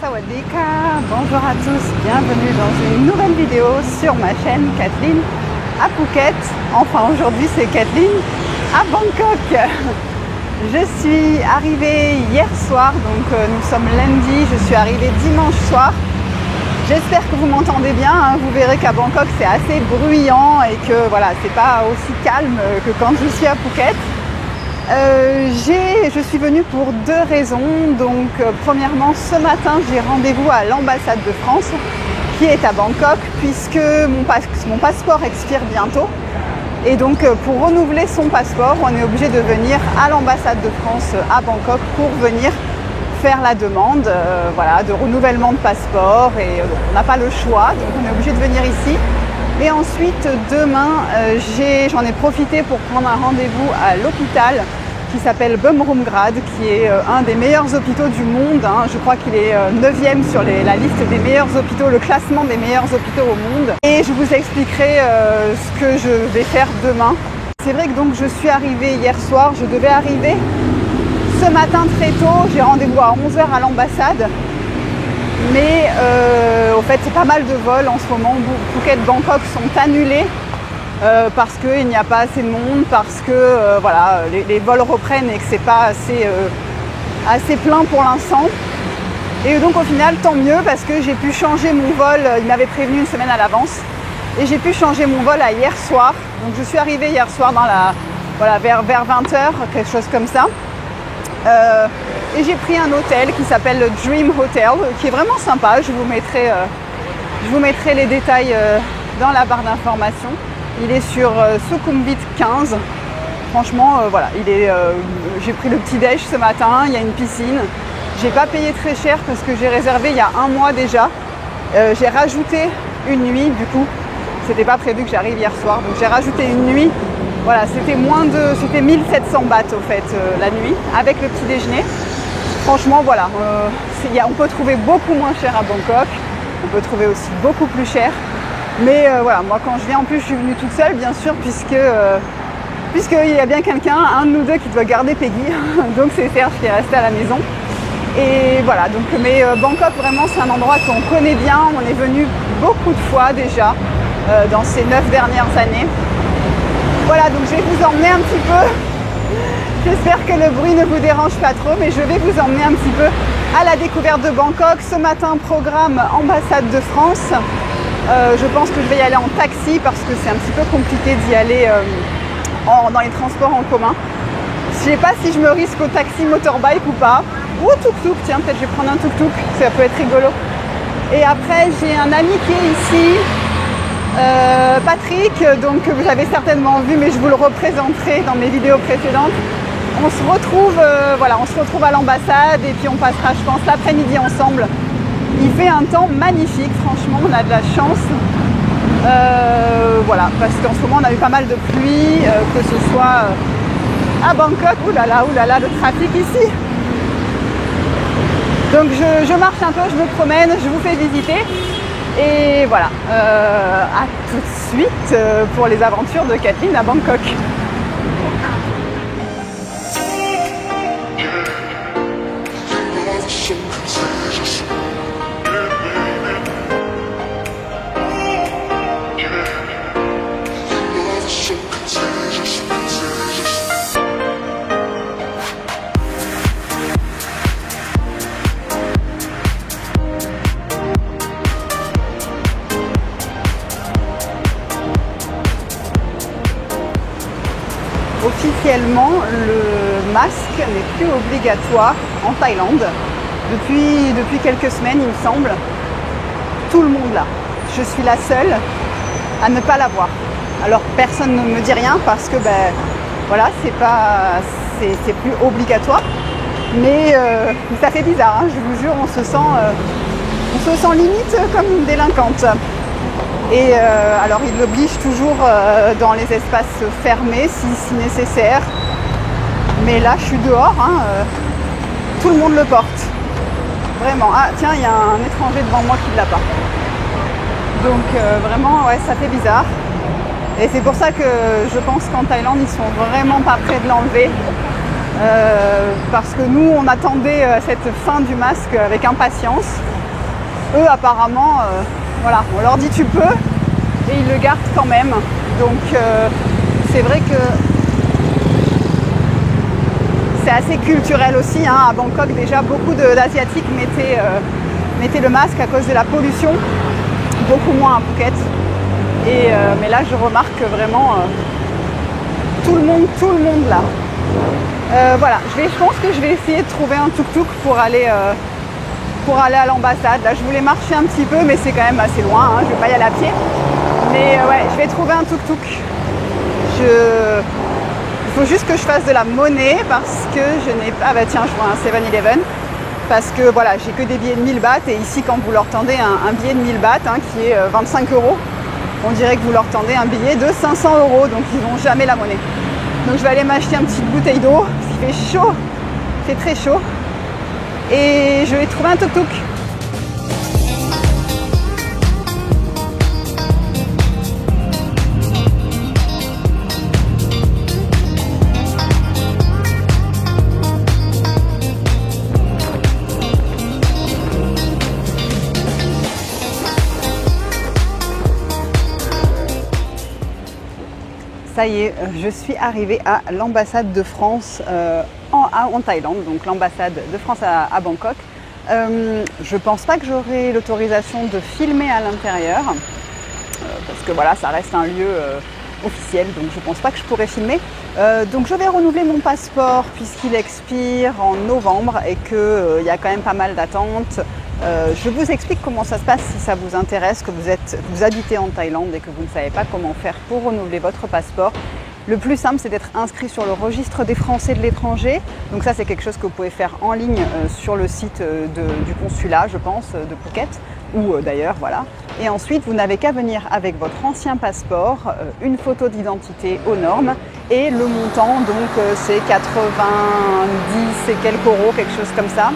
Sawadika, bonjour à tous, bienvenue dans une nouvelle vidéo sur ma chaîne Kathleen à Phuket. Enfin aujourd'hui c'est Kathleen à Bangkok. Je suis arrivée hier soir, donc nous sommes lundi, je suis arrivée dimanche soir. J'espère que vous m'entendez bien, hein. Vous verrez qu'à Bangkok c'est assez bruyant et que voilà, c'est pas aussi calme que quand je suis à Phuket. Je suis venue pour deux raisons. Donc premièrement, ce matin j'ai rendez-vous à l'ambassade de France qui est à Bangkok puisque mon passeport expire bientôt. Et donc pour renouveler son passeport, on est obligé de venir à l'ambassade de France à Bangkok pour venir faire la demande voilà, de renouvellement de passeport. Et on n'a pas le choix, donc on est obligé de venir ici. Et ensuite, demain, j'en ai profité pour prendre un rendez-vous à l'hôpital qui s'appelle Bumrungrad, qui est un des meilleurs hôpitaux du monde. Hein. Je crois qu'il est 9e sur la liste des meilleurs hôpitaux, le classement des meilleurs hôpitaux au monde. Et je vous expliquerai ce que je vais faire demain. C'est vrai que donc je suis arrivée hier soir, je devais arriver ce matin très tôt. J'ai rendez-vous à 11 h à l'ambassade. Mais au fait, c'est pas mal de vols en ce moment. Phuket, Bangkok sont annulés parce qu'il n'y a pas assez de monde, parce que voilà, les vols reprennent et que c'est pas assez plein pour l'instant. Et donc au final, tant mieux parce que j'ai pu changer mon vol. Il m'avait prévenu une semaine à l'avance et j'ai pu changer mon vol à hier soir. Donc je suis arrivée hier soir vers 20 h, quelque chose comme ça. Et j'ai pris un hôtel qui s'appelle le Dream Hotel, qui est vraiment sympa. Je vous mettrai les détails dans la barre d'information. Il est sur Sukhumvit 15. Franchement, voilà, j'ai pris le petit déj ce matin, il y a une piscine. J'ai pas payé très cher parce que j'ai réservé il y a un mois déjà. J'ai rajouté une nuit, du coup, c'était pas prévu que j'arrive hier soir, donc j'ai rajouté une nuit. Voilà, c'était 1700 bahts au fait la nuit, avec le petit déjeuner. Franchement, voilà, on peut trouver beaucoup moins cher à Bangkok, on peut trouver aussi beaucoup plus cher. Mais voilà, moi quand je viens, en plus je suis venue toute seule, bien sûr, puisqu'il y a bien quelqu'un, un de nous deux qui doit garder Peggy, donc c'est Serge qui est resté à la maison. Et voilà, donc, mais Bangkok vraiment c'est un endroit qu'on connaît bien, on est venu beaucoup de fois déjà dans ces 9 dernières années. Voilà, donc je vais vous emmener un petit peu. J'espère que le bruit ne vous dérange pas trop, mais je vais vous emmener un petit peu à la découverte de Bangkok. Ce matin, programme ambassade de France. Je pense que je vais y aller en taxi parce que c'est un petit peu compliqué d'y aller dans les transports en commun. Je ne sais pas si je me risque au taxi motorbike ou pas. Ou au tuk-tuk, tiens, peut-être je vais prendre un tuk-tuk, ça peut être rigolo. Et après, j'ai un ami qui est ici. Patrick, donc vous avez certainement vu, mais je vous le représenterai dans mes vidéos précédentes. On se retrouve à l'ambassade et puis on passera, je pense, l'après-midi ensemble. Il fait un temps magnifique, franchement, on a de la chance. Voilà, parce qu'en ce moment on a eu pas mal de pluie, que ce soit à Bangkok. Ouh là là, le trafic ici. Donc je marche un peu, je me promène, je vous fais visiter. Et voilà, à tout de suite pour les aventures de Kathleen à Bangkok. Officiellement, le masque n'est plus obligatoire en Thaïlande depuis quelques semaines, il me semble. Tout le monde l'a. Je suis la seule à ne pas l'avoir. Alors personne ne me dit rien parce que voilà, c'est plus obligatoire. Mais ça fait bizarre, hein, je vous jure, on se sent limite comme une délinquante. Et alors il l'oblige toujours dans les espaces fermés si nécessaire. Mais là je suis dehors, hein, tout le monde le porte. Vraiment. Ah tiens, il y a un étranger devant moi qui ne l'a pas. Donc vraiment, ouais, ça fait bizarre. Et c'est pour ça que je pense qu'en Thaïlande, ils sont vraiment pas prêts de l'enlever. parce que nous on attendait cette fin du masque avec impatience. Eux apparemment, voilà, on leur dit tu peux et ils le gardent quand même. Donc c'est vrai que c'est assez culturel aussi, hein. À Bangkok déjà beaucoup d'Asiatiques mettaient le masque à cause de la pollution, beaucoup moins à Phuket. Mais là je remarque que vraiment tout le monde là. Voilà, je pense que je vais essayer de trouver un tuk-tuk pour aller à l'ambassade. Là je voulais marcher un petit peu mais c'est quand même assez loin, hein. Je vais pas y aller à pied. Mais ouais, je vais trouver un tuk-tuk. Il faut juste que je fasse de la monnaie parce que je n'ai pas... Ah bah tiens, je vois un 7-Eleven. Parce que voilà, j'ai que des billets de 1000 bahts et ici quand vous leur tendez un billet de 1000 bahts, hein, qui est 25 €, on dirait que vous leur tendez un billet de 500 €, donc ils n'ont jamais la monnaie. Donc je vais aller m'acheter une petite bouteille d'eau, il fait chaud, il fait très chaud. Et je vais trouver un tuk-tuk. Ça y est, je suis arrivée à l'ambassade de France en Thaïlande, donc l'ambassade de France à Bangkok. Je pense pas que j'aurai l'autorisation de filmer à l'intérieur, parce que voilà, ça reste un lieu officiel, donc je pense pas que je pourrai filmer. Donc je vais renouveler mon passeport puisqu'il expire en novembre et qu'il y a quand même pas mal d'attentes. Je vous explique comment ça se passe si ça vous intéresse, que vous habitez en Thaïlande et que vous ne savez pas comment faire pour renouveler votre passeport. Le plus simple, c'est d'être inscrit sur le registre des Français de l'étranger. Donc ça, c'est quelque chose que vous pouvez faire en ligne sur le site du consulat, je pense, de Phuket, ou d'ailleurs, voilà. Et ensuite, vous n'avez qu'à venir avec votre ancien passeport, une photo d'identité aux normes et le montant, donc c'est 90 et quelques euros, quelque chose comme ça.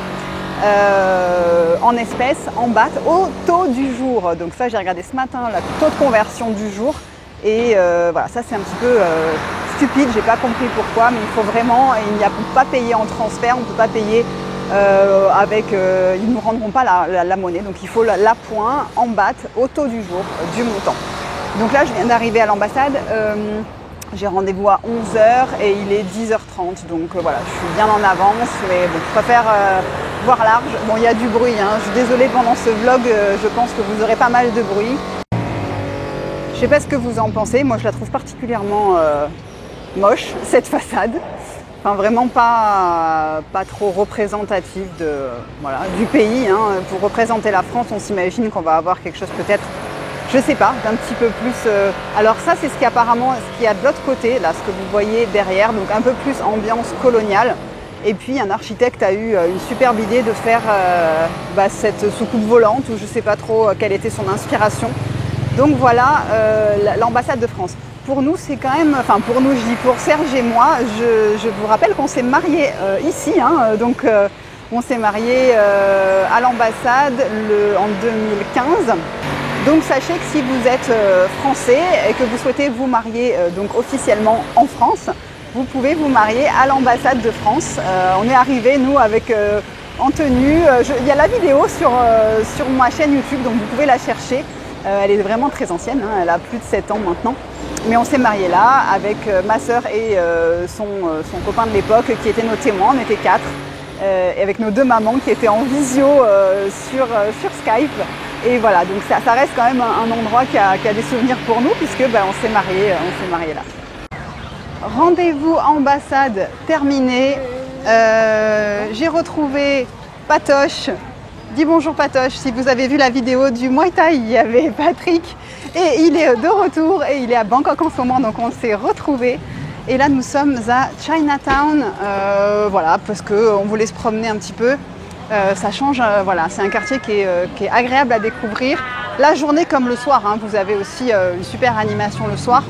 En espèces, en bahts, au taux du jour. Donc ça, j'ai regardé ce matin le taux de conversion du jour. Et voilà, ça c'est un petit peu stupide, j'ai pas compris pourquoi, mais il faut vraiment, il n'y a pas payé en transfert, on ne peut pas payer ils ne nous rendront pas la monnaie, donc il faut l'appoint en bahts au taux du jour, du montant. Donc là, je viens d'arriver à l'ambassade. J'ai rendez-vous à 11h et il est 10h30, donc voilà, je suis bien en avance, mais bon, je préfère voir large. Bon, il y a du bruit, hein. Je suis désolée, pendant ce vlog, je pense que vous aurez pas mal de bruit. Je sais pas ce que vous en pensez, moi je la trouve particulièrement moche, cette façade. Enfin, vraiment pas trop représentative du pays, hein. Pour représenter la France, on s'imagine qu'on va avoir quelque chose peut-être, je sais pas, d'un petit peu plus... Alors ça, c'est ce qu'il y a de l'autre côté, là, ce que vous voyez derrière, donc un peu plus ambiance coloniale. Et puis un architecte a eu une superbe idée de faire cette soucoupe volante, ou je sais pas trop quelle était son inspiration. Donc voilà, l'ambassade de France. Pour nous, c'est quand même... Enfin, pour nous, je dis pour Serge et moi, je vous rappelle qu'on s'est mariés ici, hein, donc... on s'est mariés à l'ambassade en 2015. Donc sachez que si vous êtes français et que vous souhaitez vous marier donc officiellement en France, vous pouvez vous marier à l'ambassade de France. On est arrivés, nous, avec en tenue. Il y a la vidéo sur ma chaîne YouTube, donc vous pouvez la chercher. Elle est vraiment très ancienne, hein, elle a plus de 7 ans maintenant. Mais on s'est mariés là avec ma sœur et son copain de l'époque qui étaient nos témoins, on était 4. Et avec nos 2 mamans qui étaient en visio sur Skype. Et voilà, donc ça reste quand même un endroit qui a des souvenirs pour nous puisque on s'est mariés là. Rendez-vous ambassade terminé. J'ai retrouvé Patoche. Dis bonjour Patoche, si vous avez vu la vidéo du Muay Thai, il y avait Patrick et il est de retour et il est à Bangkok en ce moment, donc on s'est retrouvés. Et là nous sommes à Chinatown, voilà, parce qu'on voulait se promener un petit peu. Ça change, voilà, c'est un quartier qui est agréable à découvrir. La journée comme le soir, hein, vous avez aussi une super animation le soir.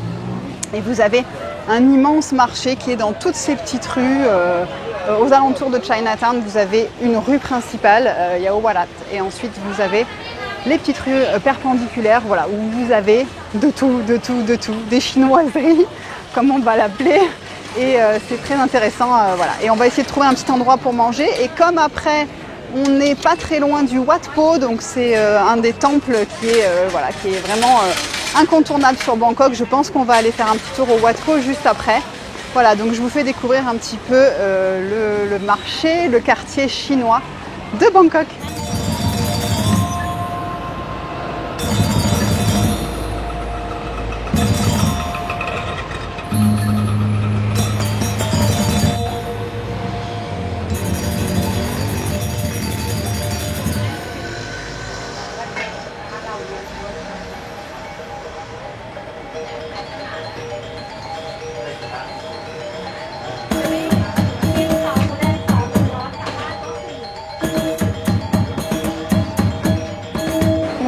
Et vous avez un immense marché qui est dans toutes ces petites rues. Aux alentours de Chinatown, vous avez une rue principale, Yaowarat. Et ensuite, vous avez les petites rues perpendiculaires, voilà, où vous avez de tout, des chinoiseries, comme on va l'appeler. et c'est très intéressant. Voilà. Et on va essayer de trouver un petit endroit pour manger. Et comme après, on n'est pas très loin du Wat Po, donc c'est un des temples qui est vraiment incontournable sur Bangkok. Je pense qu'on va aller faire un petit tour au Wat Po juste après. Voilà, donc je vous fais découvrir un petit peu le marché, le quartier chinois de Bangkok.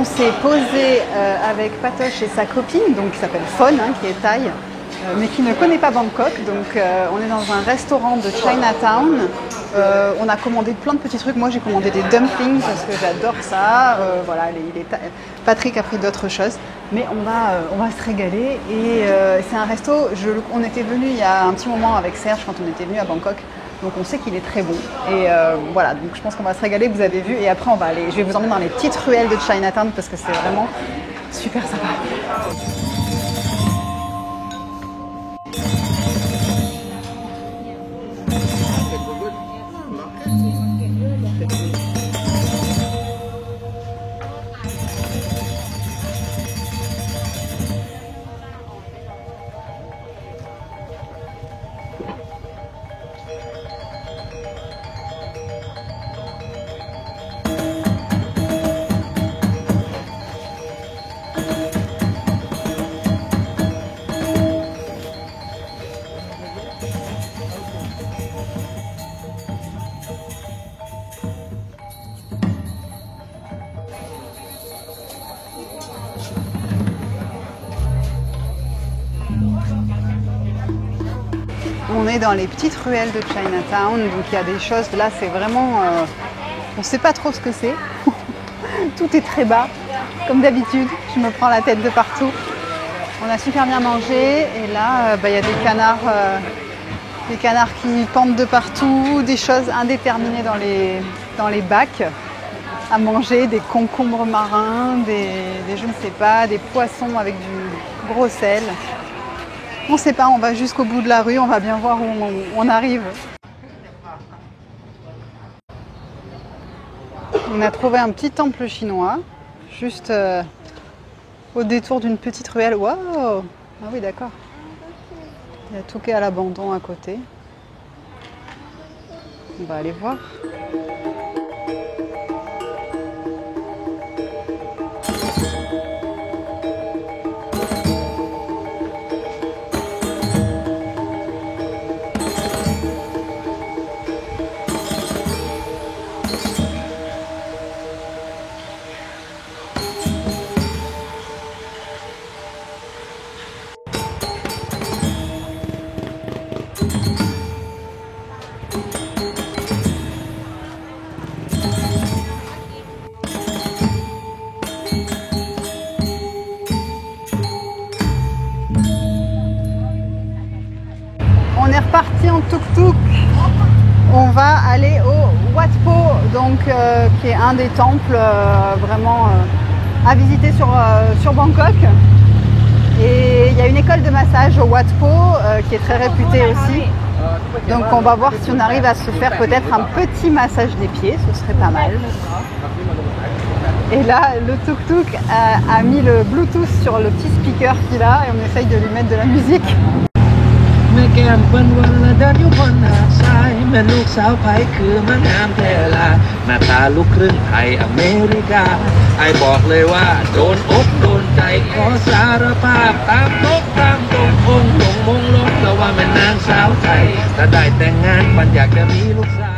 On s'est posé avec Patoche et sa copine, donc qui s'appelle Fon, qui est thaï, mais qui ne connaît pas Bangkok. Donc on est dans un restaurant de Chinatown. On a commandé plein de petits trucs. Moi j'ai commandé des dumplings parce que j'adore ça. Voilà, Patrick a pris d'autres choses. Mais on va se régaler. Et c'est un resto, on était venu il y a un petit moment avec Serge quand on était venu à Bangkok. Donc on sait qu'il est très bon. Et voilà, donc je pense qu'on va se régaler, vous avez vu. Et après je vais vous emmener dans les petites ruelles de Chinatown parce que c'est vraiment super sympa. On est dans les petites ruelles de Chinatown, donc il y a des choses, là c'est vraiment, on ne sait pas trop ce que c'est, tout est très bas, comme d'habitude, je me prends la tête de partout. On a super bien mangé et là il y a des canards qui pendent de partout, des choses indéterminées dans les bacs à manger, des concombres marins, des je ne sais pas, des poissons avec du gros sel. On ne sait pas, on va jusqu'au bout de la rue, on va bien voir où on arrive. On a trouvé un petit temple chinois, juste au détour d'une petite ruelle. Waouh! Ah oui, d'accord. Il y a tout qui est à l'abandon à côté. On va aller voir. On est reparti en tuk-tuk. On va aller au Wat Po, donc, qui est un des temples vraiment à visiter sur Bangkok. Et il y a une école de massage au Wat Po qui est très réputée aussi. Donc on va voir si on arrive à se faire peut-être un petit massage des pieds, ce serait pas mal. Et là, le tuk-tuk a mis le Bluetooth sur le petit speaker qu'il a et on essaye de lui mettre de la musique. แม่แก้มเปิ้นวันละเดินอยู่บนหาดทรายแม่ลูกสาวไผคือมันงามแท้ล่ะหน้าตาลูกครึ่งไทยอเมริกาไอ้บอกเลยว่าโดนอกโดนใจขอสารภาพตามตกตามตรงองค์ลงมงลงแล้วว่าแม่นางสาวไทยถ้าได้แต่งงานมันอยากจะมีลูกชาย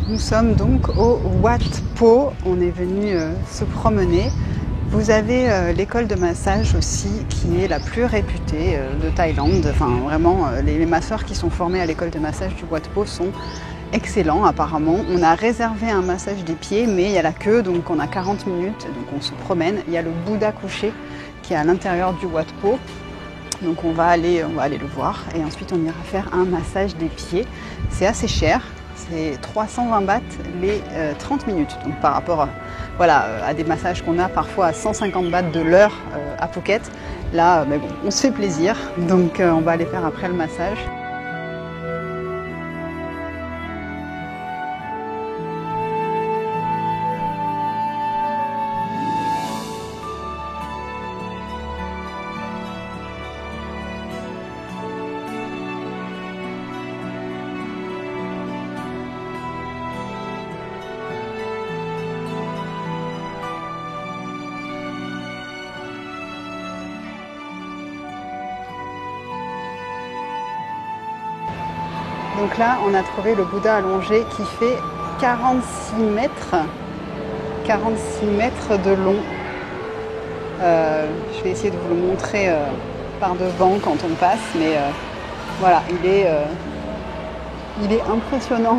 Nous sommes donc au Wat Po, on est venu se promener. Vous avez l'école de massage aussi qui est la plus réputée de Thaïlande. Enfin vraiment les masseurs qui sont formés à l'école de massage du Wat Po sont excellents apparemment. On a réservé un massage des pieds mais il y a la queue donc on a 40 minutes donc on se promène. Il y a le Bouddha couché qui est à l'intérieur du Wat Po. Donc on va aller le voir et ensuite on ira faire un massage des pieds. C'est assez cher. C'est 320 bahts les 30 minutes. Donc par rapport à des massages qu'on a parfois à 150 bahts de l'heure à Phuket. Là, mais bon, on se fait plaisir. Donc on va aller faire après le massage. Donc là, on a trouvé le Bouddha allongé qui fait 46 mètres. 46 mètres de long. Je vais essayer de vous le montrer par devant quand on passe, mais voilà, il est impressionnant.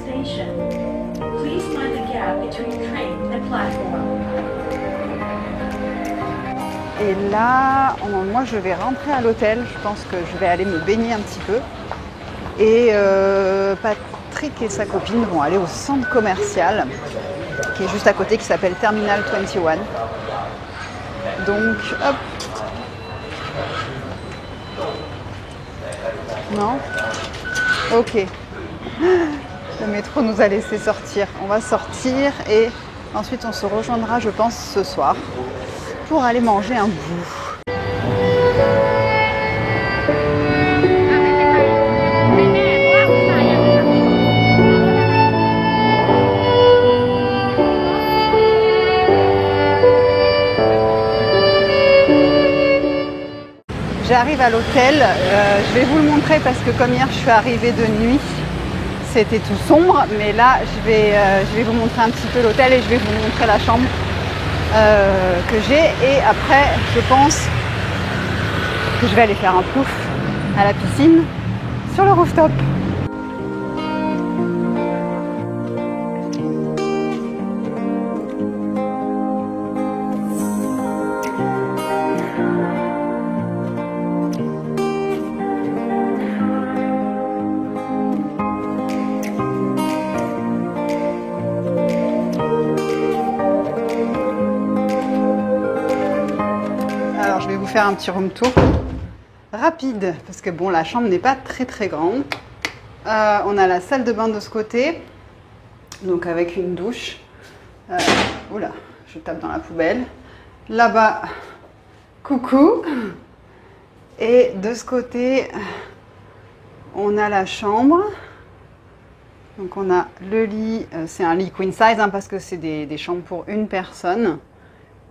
Station. Please mind the gap between train and platform. Et là, moi je vais rentrer à l'hôtel. Je pense que je vais aller me baigner un petit peu. Et Patrick et sa copine vont aller au centre commercial qui est juste à côté, qui s'appelle Terminal 21. Donc, hop. Non ? Ok. Le métro nous a laissé sortir. On va sortir et ensuite on se rejoindra, je pense, ce soir pour aller manger un bout. J'arrive à l'hôtel, je vais vous le montrer parce que comme hier je suis arrivée de nuit, c'était tout sombre, mais là je vais vous montrer un petit peu l'hôtel et je vais vous montrer la chambre que j'ai, et après je pense que je vais aller faire un plouf à la piscine sur le rooftop. Faire un petit room tour rapide parce que bon, la chambre n'est pas très grande. On a la salle de bain de ce côté, donc avec une douche. Oula, je tape dans la poubelle. Là-bas, coucou. Et de ce côté, on a la chambre. Donc on a le lit, c'est un lit queen size hein, parce que c'est des chambres pour une personne.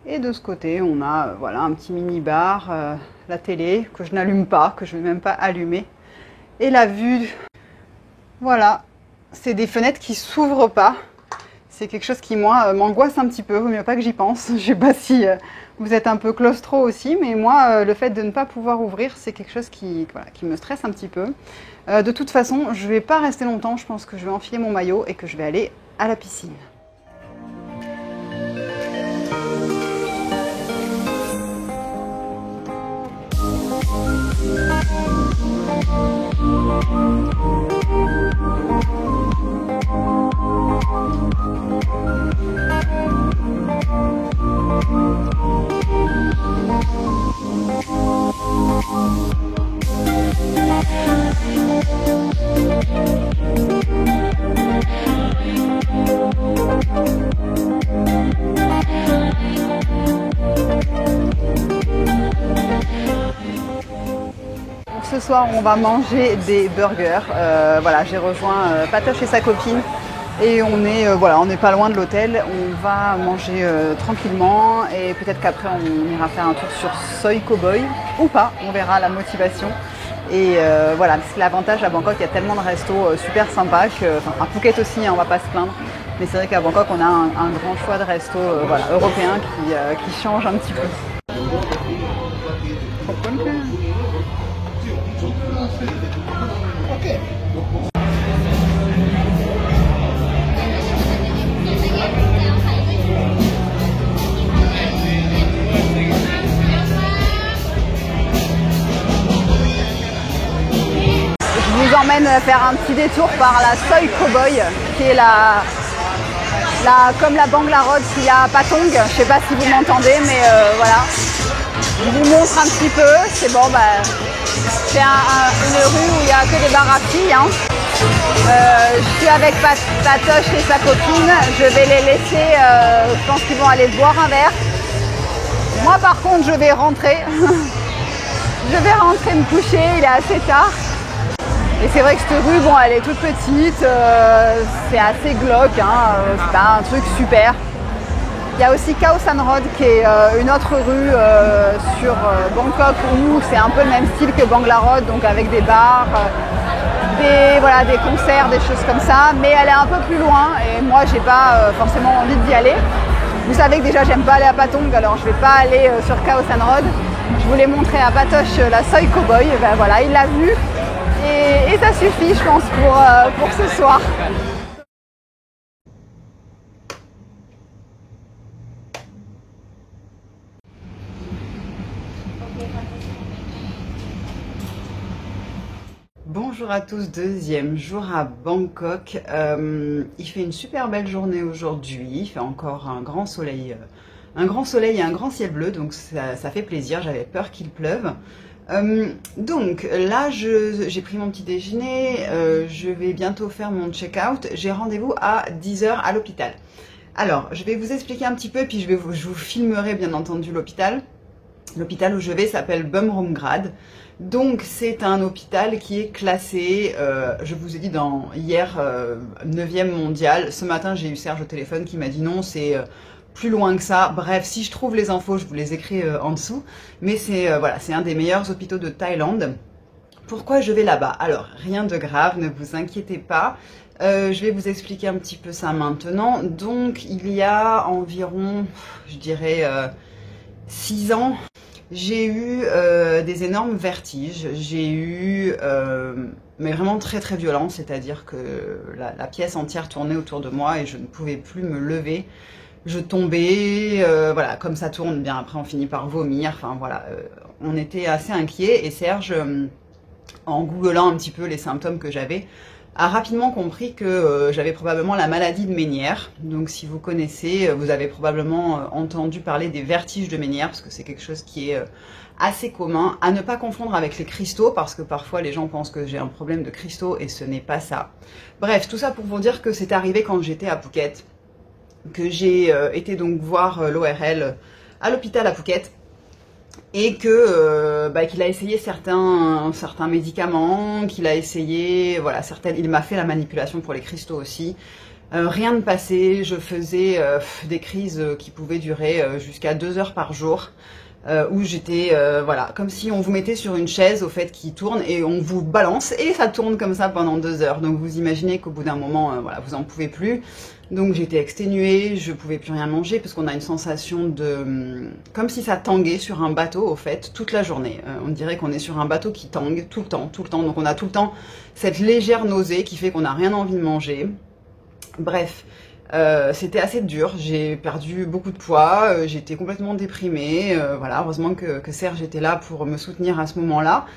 Et de ce côté, on a voilà, un petit mini-bar, la télé que je n'allume pas, que je ne vais même pas allumer. Et la vue, voilà, c'est des fenêtres qui ne s'ouvrent pas. C'est quelque chose qui, moi, m'angoisse un petit peu. Vaut mieux pas que j'y pense. Je ne sais pas si vous êtes un peu claustro aussi, mais moi, le fait de ne pas pouvoir ouvrir, c'est quelque chose qui me stresse un petit peu. De toute façon, je ne vais pas rester longtemps. Je pense que je vais enfiler mon maillot et que je vais aller à la piscine. Ce soir, on va manger des burgers. Voilà, j'ai rejoint Patoche et sa copine et on est voilà, on n'est pas loin de l'hôtel. On va manger tranquillement et peut-être qu'après on ira faire un tour sur Soi Cowboy ou pas. On verra la motivation. Et voilà, c'est l'avantage à Bangkok, il y a tellement de restos super sympas que, enfin, à Phuket aussi, hein, on va pas se plaindre. Mais c'est vrai qu'à Bangkok, on a un grand choix de restos voilà, européens qui changent un petit peu. Je vous emmène faire un petit détour par la Soi Cowboy, qui est comme la Banglarod qu'il y a à Patong. Je ne sais pas si vous m'entendez, mais voilà. Je vous montre un petit peu. C'est bon, c'est une rue où il n'y a que des bars à filles. Hein. Je suis avec Patoche et sa copine. Je vais les laisser. Je pense qu'ils vont aller boire un verre. Moi, par contre, je vais rentrer. Je vais rentrer me coucher. Il est assez tard. Et c'est vrai que cette rue, bon, elle est toute petite, c'est assez glauque, hein, c'est pas un truc super. Il y a aussi Khao San Road qui est une autre rue sur Bangkok où c'est un peu le même style que Banglarod, donc avec des bars, des concerts, des choses comme ça, mais elle est un peu plus loin et moi j'ai pas forcément envie d'y aller. Vous savez que déjà j'aime pas aller à Patong, alors je vais pas aller sur Khao San Road. Je voulais montrer à Patoche la Soi Cowboy, et ben voilà, il l'a vu. Et ça suffit, je pense, pour ce soir. Bonjour à tous, deuxième jour à Bangkok. Il fait une super belle journée aujourd'hui, il fait encore un grand soleil et un grand ciel bleu, donc ça fait plaisir, j'avais peur qu'il pleuve. Donc là j'ai pris mon petit déjeuner, je vais bientôt faire mon check-out, j'ai rendez-vous à 10 h à l'hôpital. Alors je vais vous expliquer un petit peu puis je vous filmerai bien entendu l'hôpital. L'hôpital où je vais s'appelle Bumrungrad. Donc c'est un hôpital qui est classé, je vous ai dit hier 9e mondial. Ce matin j'ai eu Serge au téléphone qui m'a dit non, c'est plus loin que ça. Bref, si je trouve les infos, je vous les écris en dessous. Mais voilà, c'est un des meilleurs hôpitaux de Thaïlande. Pourquoi je vais là-bas? Alors, rien de grave, ne vous inquiétez pas. Je vais vous expliquer un petit peu ça maintenant. Donc, il y a environ, je dirais, 6 ans, j'ai eu des énormes vertiges. J'ai eu, mais vraiment très très violent, c'est-à-dire que la pièce entière tournait autour de moi et je ne pouvais plus me lever. Je tombais, voilà, comme ça tourne bien, après on finit par vomir, enfin voilà, on était assez inquiets et Serge, en googlant un petit peu les symptômes que j'avais, a rapidement compris que j'avais probablement la maladie de Ménière. Donc si vous connaissez, vous avez probablement entendu parler des vertiges de Ménière, parce que c'est quelque chose qui est assez commun, à ne pas confondre avec les cristaux, parce que parfois les gens pensent que j'ai un problème de cristaux et ce n'est pas ça. Bref, tout ça pour vous dire que c'est arrivé quand j'étais à Phuket, que j'ai été donc voir l'ORL à l'hôpital à Phuket et que qu'il a essayé certains médicaments, qu'il a essayé, voilà, il m'a fait la manipulation pour les cristaux aussi. Rien ne passait, je faisais des crises qui pouvaient durer jusqu'à 2 heures par jour. Où j'étais, voilà, comme si on vous mettait sur une chaise au fait qui tourne et on vous balance et ça tourne comme ça pendant 2 heures. Donc vous imaginez qu'au bout d'un moment, voilà, vous en pouvez plus. Donc j'étais exténuée, je pouvais plus rien manger parce qu'on a une sensation de, comme si ça tanguait sur un bateau au fait toute la journée. On dirait qu'on est sur un bateau qui tangue tout le temps. Donc on a tout le temps cette légère nausée qui fait qu'on n'a rien envie de manger. Bref. C'était assez dur, j'ai perdu beaucoup de poids, j'étais complètement déprimée, voilà, heureusement que Serge était là pour me soutenir à ce moment-là.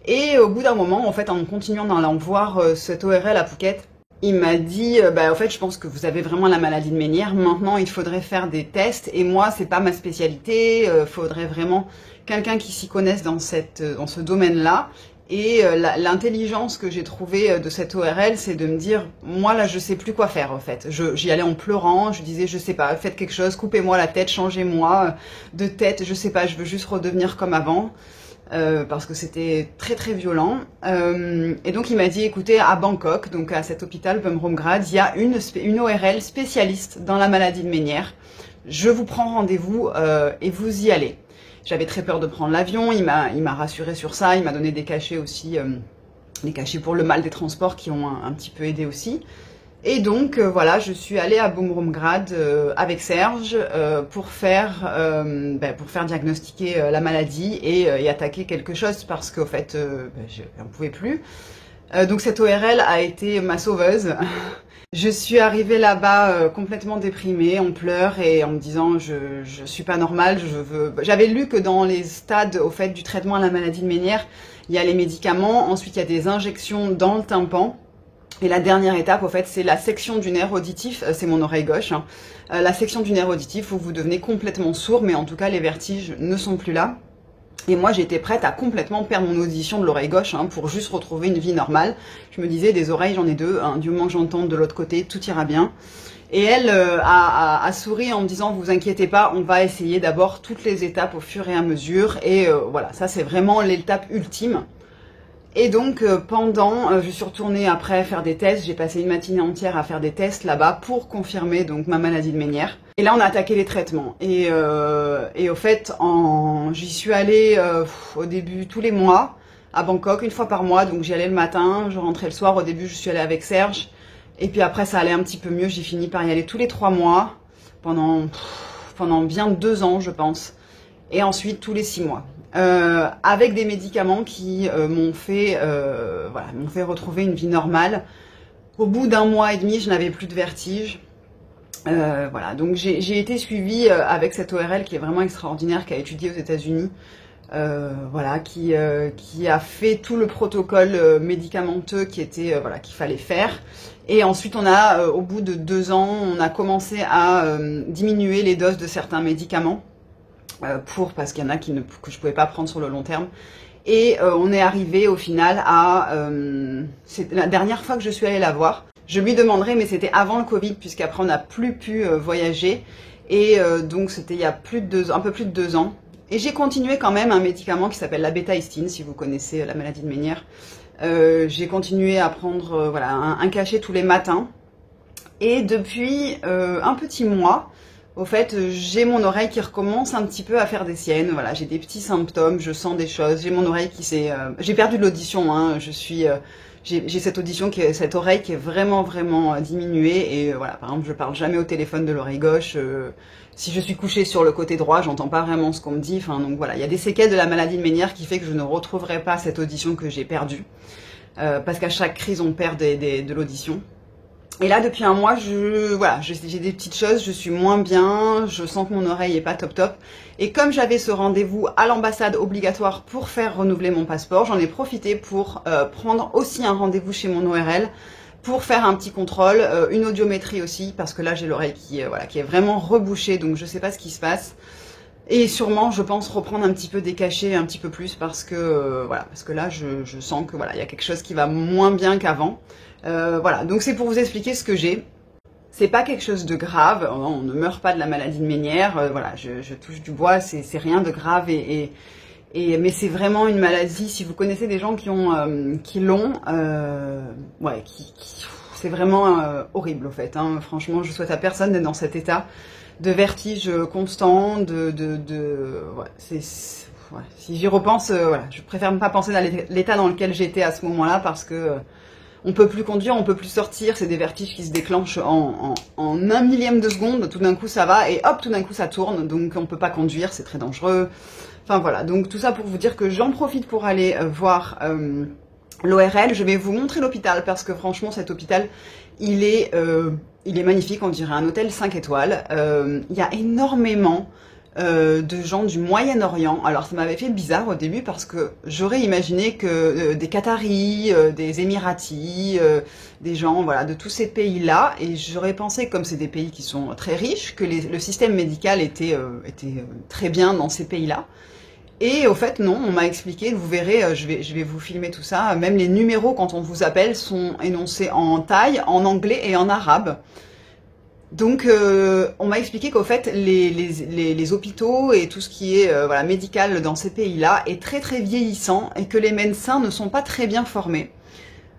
Et au bout d'un moment, en fait, en continuant d'en voir cet ORL à Phuket, il m'a dit, en fait, je pense que vous avez vraiment la maladie de Ménière, maintenant il faudrait faire des tests, et moi, c'est pas ma spécialité, faudrait vraiment quelqu'un qui s'y connaisse dans ce domaine-là. Et l'intelligence que j'ai trouvée de cette ORL, c'est de me dire, moi là je sais plus quoi faire en fait. J'y allais en pleurant, je disais je sais pas, faites quelque chose, coupez-moi la tête, changez-moi de tête, je sais pas, je veux juste redevenir comme avant. Parce que c'était très très violent. Et donc il m'a dit, écoutez, à Bangkok, donc à cet hôpital Bumrungrad, il y a une ORL spécialiste dans la maladie de Ménière. Je vous prends rendez-vous et vous y allez. J'avais très peur de prendre l'avion, il m'a rassuré sur ça, il m'a donné des cachets aussi, des cachets pour le mal des transports qui ont un petit peu aidé aussi. Et donc voilà, je suis allée à Bumrungrad avec Serge pour faire diagnostiquer la maladie et attaquer quelque chose parce qu'au fait, je n'en pouvais plus. Donc cette ORL a été ma sauveuse. Je suis arrivée là-bas complètement déprimée, en pleurs et en me disant je suis pas normale, J'avais lu que dans les stades au fait du traitement à la maladie de Ménière, il y a les médicaments, ensuite il y a des injections dans le tympan. Et la dernière étape, au fait, c'est la section du nerf auditif, c'est mon oreille gauche, hein. La section du nerf auditif où vous devenez complètement sourd, mais en tout cas les vertiges ne sont plus là. Et moi j'étais prête à complètement perdre mon audition de l'oreille gauche hein, pour juste retrouver une vie normale. Je me disais, des oreilles j'en ai deux, hein, du moment que j'entends de l'autre côté, tout ira bien. Et elle a souri en me disant, vous inquiétez pas, on va essayer d'abord toutes les étapes au fur et à mesure. Et voilà, ça c'est vraiment l'étape ultime. Et donc je suis retournée après faire des tests, j'ai passé une matinée entière à faire des tests là-bas pour confirmer donc ma maladie de Ménière. Et là on a attaqué les traitements. Et au fait, j'y suis allée au début tous les mois à Bangkok, une fois par mois, donc j'y allais le matin, je rentrais le soir. Au début je suis allée avec Serge, et puis après ça allait un petit peu mieux, j'ai fini par y aller tous les 3 mois, pendant bien 2 ans je pense, et ensuite tous les 6 mois. Avec des médicaments qui m'ont fait retrouver une vie normale. Au bout d'1 mois et demi, je n'avais plus de vertige. Voilà, donc j'ai été suivie avec cette ORL qui est vraiment extraordinaire, qui a étudié aux États-Unis, voilà, qui a fait tout le protocole médicamenteux qui était qu'il fallait faire. Et ensuite, au bout de 2 ans, on a commencé à diminuer les doses de certains médicaments. Parce qu'il y en a que je pouvais pas prendre sur le long terme. Et on est arrivé au final c'est la dernière fois que je suis allée la voir. Je lui demanderai, mais c'était avant le Covid, puisqu'après on n'a plus pu voyager. Et donc c'était il y a un peu plus de 2 ans. Et j'ai continué quand même un médicament qui s'appelle la bétaïstine, si vous connaissez la maladie de Ménière. J'ai continué à prendre un cachet tous les matins. Et depuis un petit mois, au fait, j'ai mon oreille qui recommence un petit peu à faire des siennes. Voilà, j'ai des petits symptômes, je sens des choses. J'ai mon oreille qui s'est, j'ai perdu de l'audition. Hein, j'ai cette oreille qui est vraiment diminuée. Et voilà, par exemple, je parle jamais au téléphone de l'oreille gauche. Si je suis couchée sur le côté droit, j'entends pas vraiment ce qu'on me dit. Enfin, donc voilà, il y a des séquelles de la maladie de Ménière qui fait que je ne retrouverai pas cette audition que j'ai perdue, parce qu'à chaque crise, on perd de l'audition. Et là, depuis 1 mois, j'ai des petites choses, je suis moins bien, je sens que mon oreille est pas top. Et comme j'avais ce rendez-vous à l'ambassade obligatoire pour faire renouveler mon passeport, j'en ai profité pour prendre aussi un rendez-vous chez mon ORL pour faire un petit contrôle, une audiométrie aussi, parce que là, j'ai l'oreille qui est vraiment rebouchée, donc je sais pas ce qui se passe. Et sûrement, je pense reprendre un petit peu des cachets, un petit peu plus, parce que là, je sens que il y a quelque chose qui va moins bien qu'avant. Voilà, donc c'est pour vous expliquer ce que j'ai. C'est pas quelque chose de grave, on ne meurt pas de la maladie de Ménière, je touche du bois, c'est rien de grave, mais c'est vraiment une maladie, si vous connaissez des gens qui l'ont, c'est vraiment horrible au fait, hein. Franchement, je souhaite à personne d'être dans cet état de vertige constant, si j'y repense, je préfère ne pas penser dans l'état dans lequel j'étais à ce moment-là, parce que on peut plus conduire, on peut plus sortir, c'est des vertiges qui se déclenchent en 1 millième de seconde, tout d'un coup ça va, et hop, tout d'un coup ça tourne, donc on peut pas conduire, c'est très dangereux. Enfin voilà, donc tout ça pour vous dire que j'en profite pour aller voir l'ORL. Je vais vous montrer l'hôpital, parce que franchement cet hôpital, il est magnifique, on dirait un hôtel 5 étoiles. Il y a énormément de gens du Moyen-Orient. Alors ça m'avait fait bizarre au début, parce que j'aurais imaginé que des Qataris, des Émiratis, des gens de tous ces pays-là, et j'aurais pensé, comme c'est des pays qui sont très riches, que le système médical était très bien dans ces pays-là. Et au fait, non, on m'a expliqué, vous verrez, je vais vous filmer tout ça, même les numéros quand on vous appelle sont énoncés en thaï, en anglais et en arabe. Donc, on m'a expliqué qu'au fait, les hôpitaux et tout ce qui est voilà, médical dans ces pays-là est très très vieillissant et que les médecins ne sont pas très bien formés.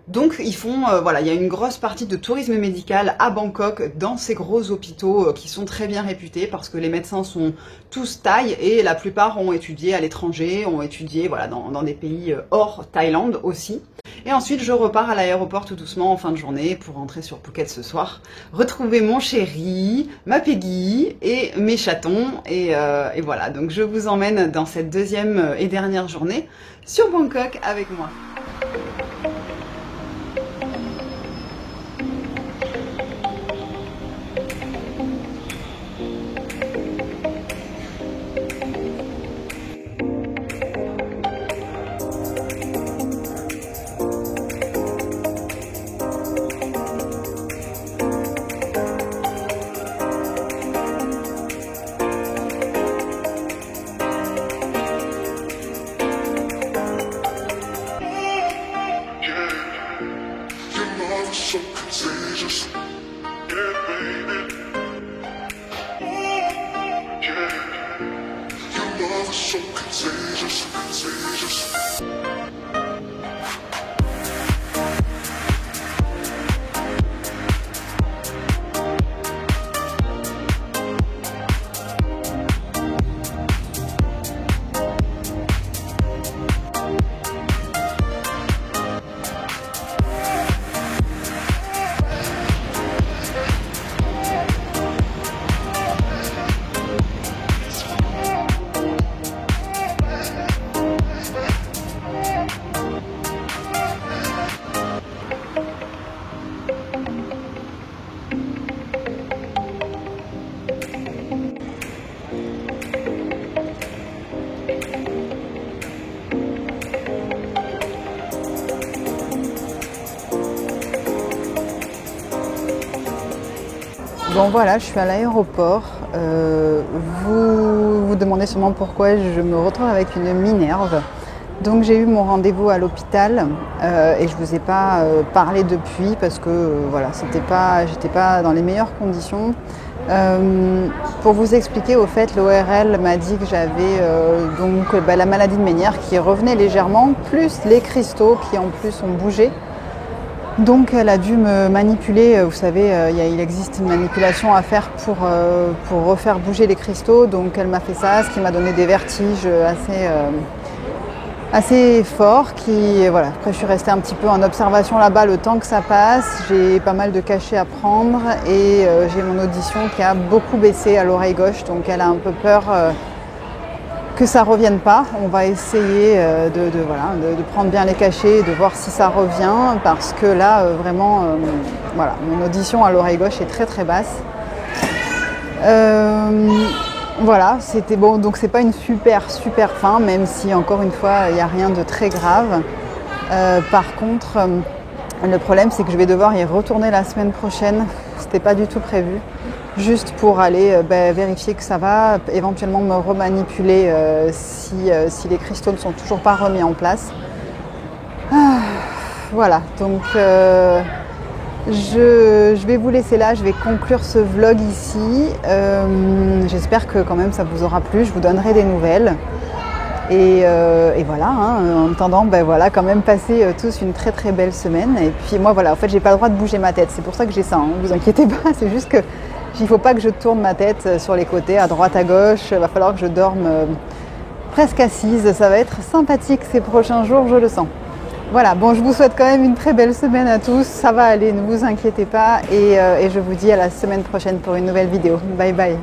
Donc ils font, voilà, il y a une grosse partie de tourisme médical à Bangkok dans ces gros hôpitaux qui sont très bien réputés parce que les médecins sont tous thaïs et la plupart ont étudié à l'étranger, ont étudié voilà, dans des pays hors Thaïlande aussi. Et ensuite je repars à l'aéroport tout doucement en fin de journée pour rentrer sur Phuket ce soir, retrouver mon chéri, ma Peggy et mes chatons et voilà, donc je vous emmène dans cette deuxième et dernière journée sur Bangkok avec moi. So contagious, yeah, baby. Yeah, your love is so contagious, contagious. Bon voilà, je suis à l'aéroport. Vous vous demandez sûrement pourquoi je me retrouve avec une minerve. Donc j'ai eu mon rendez-vous à l'hôpital et je vous ai pas parlé depuis parce que voilà, j'étais pas dans les meilleures conditions. Pour vous expliquer, au fait, l'ORL m'a dit que j'avais la maladie de Ménière qui revenait légèrement, plus les cristaux qui en plus ont bougé. Donc elle a dû me manipuler, vous savez, il existe une manipulation à faire pour refaire bouger les cristaux. Donc elle m'a fait ça, ce qui m'a donné des vertiges assez forts. Voilà. Après je suis restée un petit peu en observation là-bas le temps que ça passe. J'ai pas mal de cachets à prendre et j'ai mon audition qui a beaucoup baissé à l'oreille gauche. Donc elle a un peu peur que ça ne revienne pas. On va essayer de prendre bien les cachets et de voir si ça revient parce que là vraiment voilà, mon audition à l'oreille gauche est très très basse. Voilà, c'était bon, donc c'est pas une super fin, même si encore une fois il n'y a rien de très grave. Par contre, le problème c'est que je vais devoir y retourner la semaine prochaine. C'était pas du tout prévu. Juste pour aller vérifier que ça va, éventuellement me remanipuler si les cristaux ne sont toujours pas remis en place. Voilà, donc je vais vous laisser là, je vais conclure ce vlog ici. J'espère que quand même ça vous aura plu, je vous donnerai des nouvelles. Et voilà, hein, en attendant, voilà, quand même passer tous une très très belle semaine. Et puis moi voilà, en fait j'ai pas le droit de bouger ma tête, c'est pour ça que j'ai ça, hein, vous inquiétez pas, c'est juste que il ne faut pas que je tourne ma tête sur les côtés, à droite, à gauche. Il va falloir que je dorme presque assise. Ça va être sympathique ces prochains jours, je le sens. Voilà, bon, je vous souhaite quand même une très belle semaine à tous. Ça va aller, ne vous inquiétez pas. Et je vous dis à la semaine prochaine pour une nouvelle vidéo. Bye bye.